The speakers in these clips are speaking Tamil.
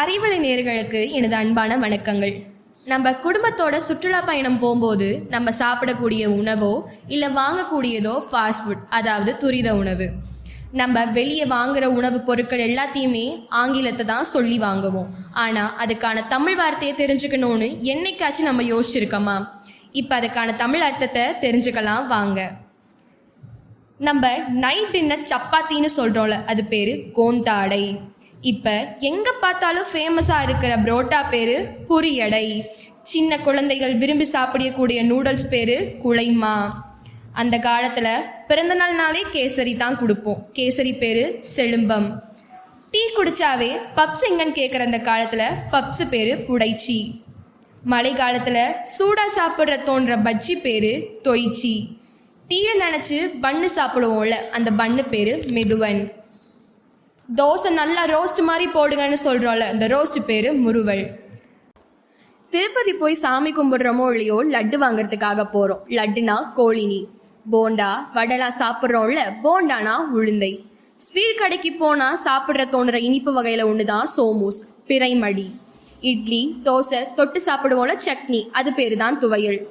அறிவலை நேயர்களுக்கு எனது அன்பான வணக்கங்கள். நம்ம குடும்பத்தோட சுற்றுலா பயணம் போகும்போது நம்ம சாப்பிடக்கூடிய உணவோ இல்லை வாங்கக்கூடியதோ ஃபாஸ்ட் ஃபுட், அதாவது துரித உணவு. நம்ம வெளியே வாங்குகிற உணவு பொருட்கள் எல்லாத்தையுமே ஆங்கிலத்தை தான் சொல்லி வாங்குவோம். ஆனால் அதுக்கான தமிழ் வார்த்தையை தெரிஞ்சுக்கணும்னு என்னைக்காச்சும் நம்ம யோசிச்சிருக்கோமா? இப்போ அதுக்கான தமிழ் அர்த்தத்தை தெரிஞ்சுக்கலாம் வாங்க. நம்ம நைட் டின்னர் சப்பாத்தின்னு சொல்கிறோம்ல, அது பேர் கோந்தாடை. இப்போ எங்கே பார்த்தாலும் ஃபேமஸாக இருக்கிற புரோட்டா பேர் புரியடை. சின்ன குழந்தைகள் விரும்பி சாப்பிடக்கூடிய நூடுல்ஸ் பேர் குழைமா. அந்த காலத்தில் பிறந்தநாள்னாலே கேசரி தான் கொடுப்போம். கேசரி பேர் செழும்பம். டீ குடித்தாவே பப்ஸ் எங்கன்னு கேட்குற அந்த காலத்தில் பப்ஸு பேர் புடைச்சி. மழை காலத்தில் சூடாக சாப்பிட்ற தோன்ற பஜ்ஜி பேர் தொய்ச்சி. டீயை நினச்சி பன்னு சாப்பிடுவோம்ல, அந்த பன்னு பேர் மெதுவன். தோசை நல்லா ரோஸ்ட் மாதிரி போடுங்கன்னு சொல்கிறோம்ல, அந்த ரோஸ்ட் பேர் முறுவல். திருப்பதி போய் சாமி கும்பிட்றோமோ இல்லையோ லட்டு வாங்கிறதுக்காக போகிறோம். லட்டுனா கோழினி. போண்டா வடைலாம் சாப்பிட்றோம்ல, போண்டானா உளுந்தை. ஸ்வீட் கடைக்கு போனால் சாப்பிட்ற தோணுற இனிப்பு வகையில் ஒன்று தான் சோமூஸ், பிறைமடி. இட்லி தோசை தொட்டு சாப்பிடுவோம்ல சட்னி, அது பேர் தான் துவையல்.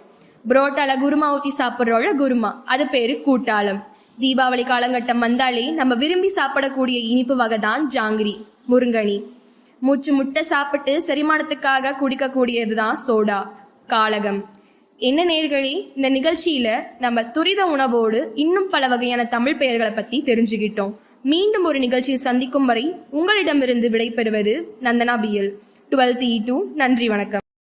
புரோட்டால குருமா ஊற்றி சாப்பிட்றோம்ல குருமா, அது பேர் கூட்டாளம். தீபாவளி காலகட்டம் வந்தாலே நம்ம விரும்பி சாப்பிடக்கூடிய இனிப்பு வகை தான் ஜாங்கிரி, முருங்கனி. மூச்சு முட்டை சாப்பிட்டு செரிமானத்துக்காக குடிக்கக்கூடியது தான் சோடா, காளகம். என்ன நேயர்களே, இந்த நிகழ்ச்சியில் நம்ம துரித உணவோடு இன்னும் பல வகையான தமிழ் பெயர்களை பற்றி தெரிஞ்சுக்கிட்டோம். மீண்டும் ஒரு நிகழ்ச்சியில் சந்திக்கும் வரை உங்களிடமிருந்து விடைபெறுவது நந்தனா BL 12E2. நன்றி, வணக்கம்.